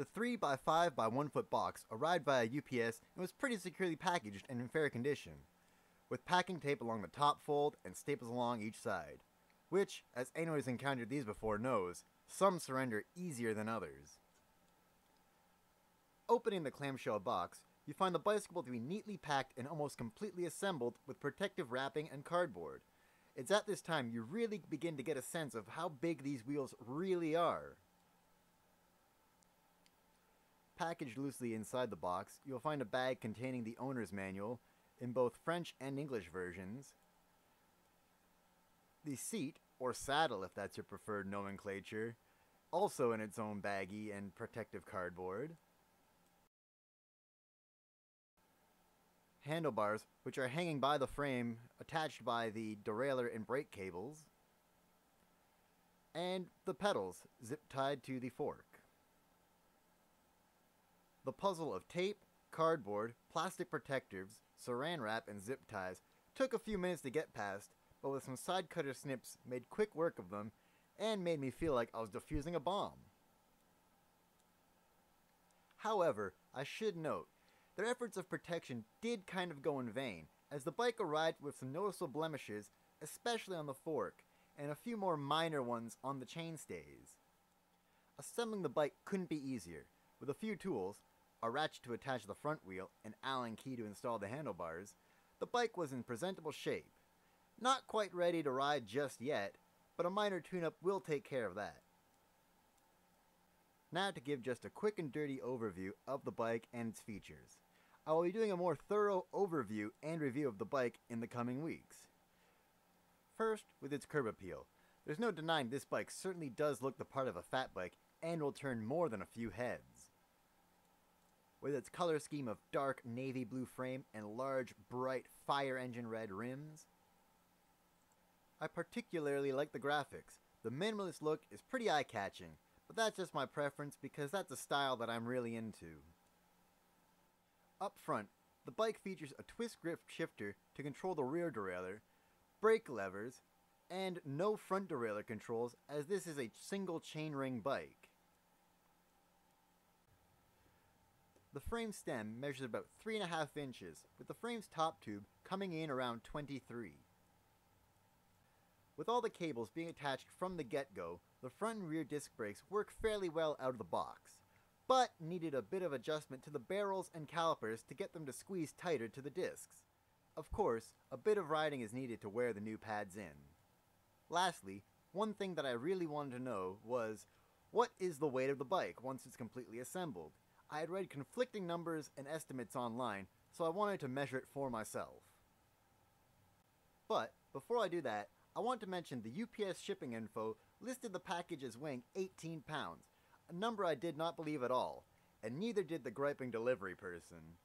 The 3x5 by 1 foot box arrived via UPS and was pretty securely packaged and in fair condition, with packing tape along the top fold and staples along each side, which, as anyone who's encountered these before knows, some surrender easier than others. Opening the clamshell box, you find the bicycle to be neatly packed and almost completely assembled with protective wrapping and cardboard. It's at this time you really begin to get a sense of how big these wheels really are. Packaged loosely inside the box, you'll find a bag containing the owner's manual, in both French and English versions, the seat, or saddle if that's your preferred nomenclature, also in its own baggie and protective cardboard, handlebars, which are hanging by the frame, attached by the derailleur and brake cables, and the pedals, zip-tied to the fork. The puzzle of tape, cardboard, plastic protectives, saran wrap, and zip ties took a few minutes to get past, but with some side cutter snips made quick work of them, and made me feel like I was defusing a bomb. However, I should note, their efforts of protection did kind of go in vain, as the bike arrived with some noticeable blemishes, especially on the fork, and a few more minor ones on the chainstays. Assembling the bike couldn't be easier. With a few tools, a ratchet to attach the front wheel, an Allen key to install the handlebars, the bike was in presentable shape. Not quite ready to ride just yet, but a minor tune-up will take care of that. Now to give just a quick and dirty overview of the bike and its features. I will be doing a more thorough overview and review of the bike in the coming weeks. First, with its curb appeal. There's no denying this bike certainly does look the part of a fat bike and will turn more than a few heads. With its color scheme of dark navy blue frame and large, bright, fire engine red rims. I particularly like the graphics. The minimalist look is pretty eye-catching, but that's just my preference because that's a style that I'm really into. Up front, the bike features a twist grip shifter to control the rear derailleur, brake levers, and no front derailleur controls as this is a single chainring bike. The frame stem measures about 3.5 inches, with the frame's top tube coming in around 23. With all the cables being attached from the get-go, the front and rear disc brakes work fairly well out of the box, but needed a bit of adjustment to the barrels and calipers to get them to squeeze tighter to the discs. Of course, a bit of riding is needed to wear the new pads in. Lastly, one thing that I really wanted to know was, what is the weight of the bike once it's completely assembled? I had read conflicting numbers and estimates online, so I wanted to measure it for myself. But, before I do that, I want to mention the UPS shipping info listed the package as weighing 18 pounds, a number I did not believe at all, and neither did the griping delivery person.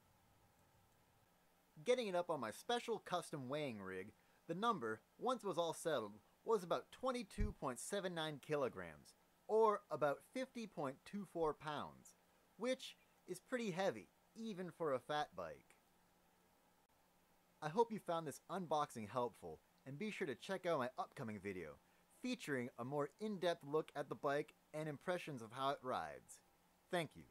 Getting it up on my special custom weighing rig, the number, once it was all settled, was about 22.79 kilograms, or about 50.24 pounds. Which is pretty heavy, even for a fat bike. I hope you found this unboxing helpful, and be sure to check out my upcoming video, featuring a more in-depth look at the bike and impressions of how it rides. Thank you.